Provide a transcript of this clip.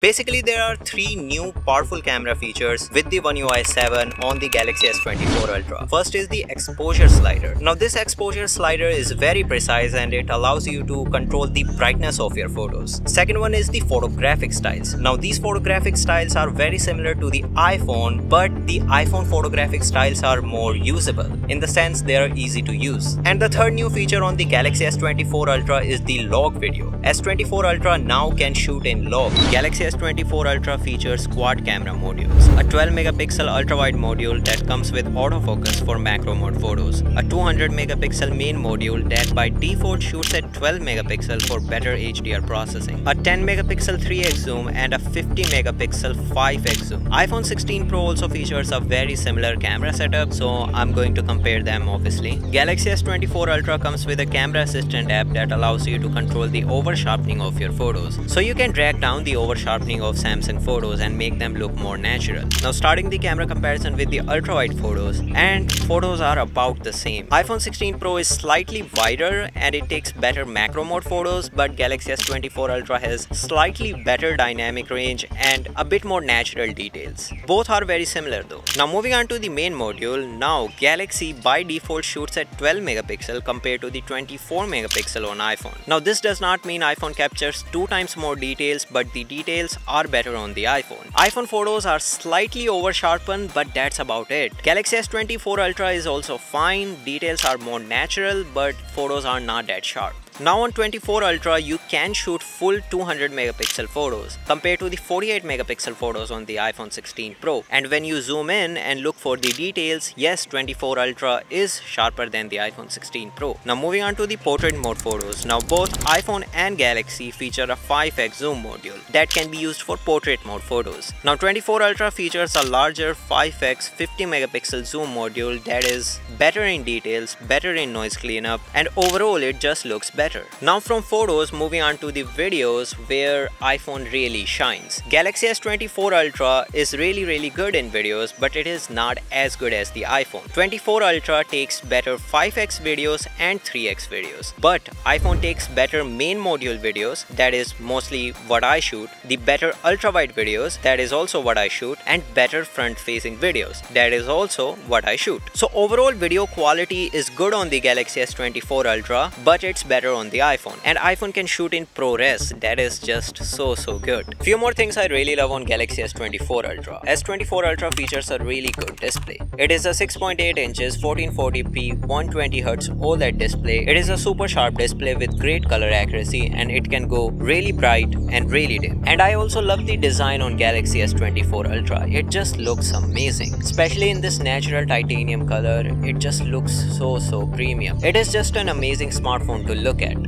Basically, there are three new powerful camera features with the One UI 7 on the Galaxy S24 Ultra. First is the exposure slider. Now this exposure slider is very precise and it allows you to control the brightness of your photos. Second one is the photographic styles. Now these photographic styles are very similar to the iPhone, but the iPhone photographic styles are more usable in the sense they are easy to use. And the third new feature on the Galaxy S24 Ultra is the log video. S24 Ultra now can shoot in log. Galaxy S24 Ultra features quad camera modules, a 12 megapixel ultra-wide module that comes with autofocus for macro mode photos, a 200 megapixel main module that by default shoots at 12 megapixel for better HDR processing, a 10 megapixel 3x zoom and a 50 megapixel 5x zoom. iPhone 16 Pro also features a very similar camera setup, so I'm going to compare them obviously. Galaxy S24 Ultra comes with a camera assistant app that allows you to control the over-sharpening of your photos, so you can drag down the over-sharpening of Samsung photos and make them look more natural. Now starting the camera comparison with the ultra-wide photos, and photos are about the same. iPhone 16 Pro is slightly wider and it takes better macro mode photos, but Galaxy S24 Ultra has slightly better dynamic range and a bit more natural details. Both are very similar though. Now moving on to the main module, now Galaxy by default shoots at 12 megapixel compared to the 24 megapixel on iPhone. Now this does not mean iPhone captures 2 times more details, but the details are better on the iPhone. iPhone photos are slightly over sharpened, but that's about it. Galaxy S24 Ultra is also fine, details are more natural, but photos are not that sharp. Now on 24 Ultra, you can shoot full 200 megapixel photos compared to the 48 megapixel photos on the iPhone 16 Pro. And when you zoom in and look for the details, yes, 24 Ultra is sharper than the iPhone 16 Pro. Now moving on to the portrait mode photos. Now both iPhone and Galaxy feature a 5x zoom module that can be used for portrait mode photos. Now 24 Ultra features a larger 5x 50 megapixel zoom module that is better in details, better in noise cleanup, and overall it just looks better. Now from photos, moving on to the videos where iPhone really shines. Galaxy S24 Ultra is really good in videos, but it is not as good as the iPhone. 24 Ultra takes better 5x videos and 3x videos, but iPhone takes better main module videos, that is mostly what I shoot, the better ultra-wide videos, that is also what I shoot, and better front-facing videos, that is also what I shoot. So overall video quality is good on the Galaxy S24 Ultra, but it's better on the iPhone, and iPhone can shoot in ProRes, that is just so good. Few more things I really love on Galaxy S24 Ultra. S24 Ultra features a really good display. It is a 6.8 inches 1440p 120Hz OLED display. It is a super sharp display with great color accuracy, and it can go really bright and really dim. And I also love the design on Galaxy S24 Ultra. It just looks amazing, especially in this natural titanium color. It just looks so premium. It is just an amazing smartphone to look at.